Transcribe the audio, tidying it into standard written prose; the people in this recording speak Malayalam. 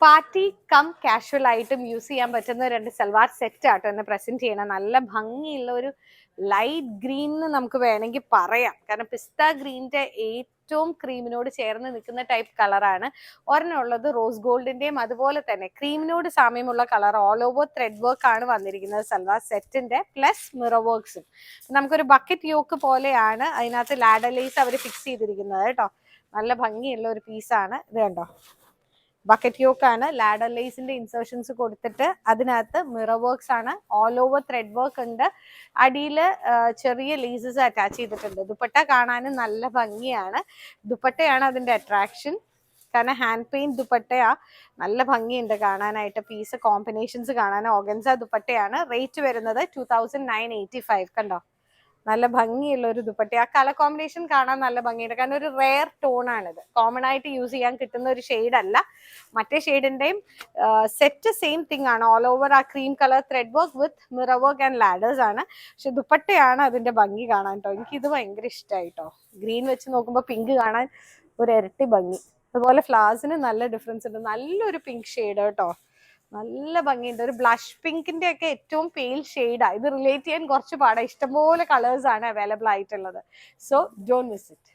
പാർട്ടി കം കാഷ്വൽ ആയിട്ടും യൂസ് ചെയ്യാൻ പറ്റുന്ന രണ്ട് സൽവാർ സെറ്റ് ആട്ടോ എന്ന് പ്രസന്റ് ചെയ്യണം. നല്ല ഭംഗിയുള്ള ഒരു ലൈറ്റ് ഗ്രീൻ എന്ന് നമുക്ക് വേണമെങ്കിൽ പറയാം. കാരണം പിസ്ത ഗ്രീനിന്റെ ഏറ്റവും ക്രീമിനോട് ചേർന്ന് നിൽക്കുന്ന ടൈപ്പ് കളറാണ്. ഒരെണ്ണം ഉള്ളത് റോസ് ഗോൾഡിന്റെയും അതുപോലെ തന്നെ ക്രീമിനോട് സാമ്യമുള്ള colour all over thread work ആണ് വന്നിരിക്കുന്നത് സൽവാർ സെറ്റിന്റെ പ്ലസ് മിറർ വർക്ക്സും. നമുക്കൊരു ബക്കറ്റ് യോക്ക് പോലെയാണ് അതിനകത്ത് ലാഡർ ലേസ് അവർ ഫിക്സ് ചെയ്തിരിക്കുന്നത് കേട്ടോ. നല്ല ഭംഗിയുള്ള ഒരു പീസാണ് ഇത് കണ്ടോ. ബക്കറ്റ് യോക്കാണ്, ലാഡർ ലേസിന്റെ ഇൻസേർഷൻസ് കൊടുത്തിട്ട് അതിനകത്ത് മിറർ വർക്ക്സ് ആണ്, ഓൾ ഓവർ ത്രെഡ് വർക്ക് ഉണ്ട്, അടിയിൽ ചെറിയ ലേസസ് അറ്റാച്ച് ചെയ്തിട്ടുണ്ട്. ദുപ്പട്ട കാണാനും നല്ല ഭംഗിയാണ്. ദുപ്പട്ടയാണ് അതിന്റെ അട്രാക്ഷൻ. കാരണം ഹാൻഡ് പെയിന്റ് ദുപ്പട്ടയാ, നല്ല ഭംഗിയുണ്ട് കാണാനായിട്ട്. പീസ് കോമ്പിനേഷൻസ് കാണാൻ ഓർഗൻസ ദുപ്പട്ടയാണ്. റേറ്റ് വരുന്നത് 2985. കണ്ടോ, നല്ല ഭംഗിയുള്ള ഒരു ദുപ്പട്ട. ആ കളർ കോമ്പിനേഷൻ കാണാൻ നല്ല ഭംഗിയുണ്ട്. കാരണം ഒരു റെയർ ടോൺ ആണിത്, കോമൺ ആയിട്ട് യൂസ് ചെയ്യാൻ കിട്ടുന്ന ഒരു ഷെയ്ഡ് അല്ല. മറ്റേ ഷെയ്ഡിന്റെയും സെറ്റ് സെയിം തിങ് ആണ്. ഓൾ ഓവർ ആ cream colour thread work with mirror work and ladders ആണ്. പക്ഷെ ദുപ്പട്ടയാണ് അതിന്റെ ഭംഗി കാണാൻ കേട്ടോ. എനിക്കിത് ഭയങ്കര ഇഷ്ടമായിട്ടോ. ഗ്രീൻ വെച്ച് നോക്കുമ്പോൾ പിങ്ക് കാണാൻ ഒരു ഇരട്ടി ഭംഗി. അതുപോലെ ഫ്ലവേഴ്സിന് നല്ല ഡിഫറൻസ് ഉണ്ട്. നല്ലൊരു പിങ്ക് ഷെയ്ഡ് കേട്ടോ, നല്ല ഭംഗിയുണ്ട്. ഒരു ബ്ലഷ് പിങ്കിന്റെ ഒക്കെ ഏറ്റവും പെയിൽ ഷെയ്ഡാണ് ഇത്. റിലേറ്റ് ചെയ്യാൻ കുറച്ച് പാടാണ്. ഇഷ്ടംപോലെ കളേഴ്സ് ആണ് അവൈലബിൾ ആയിട്ടുള്ളത്. So don't miss it.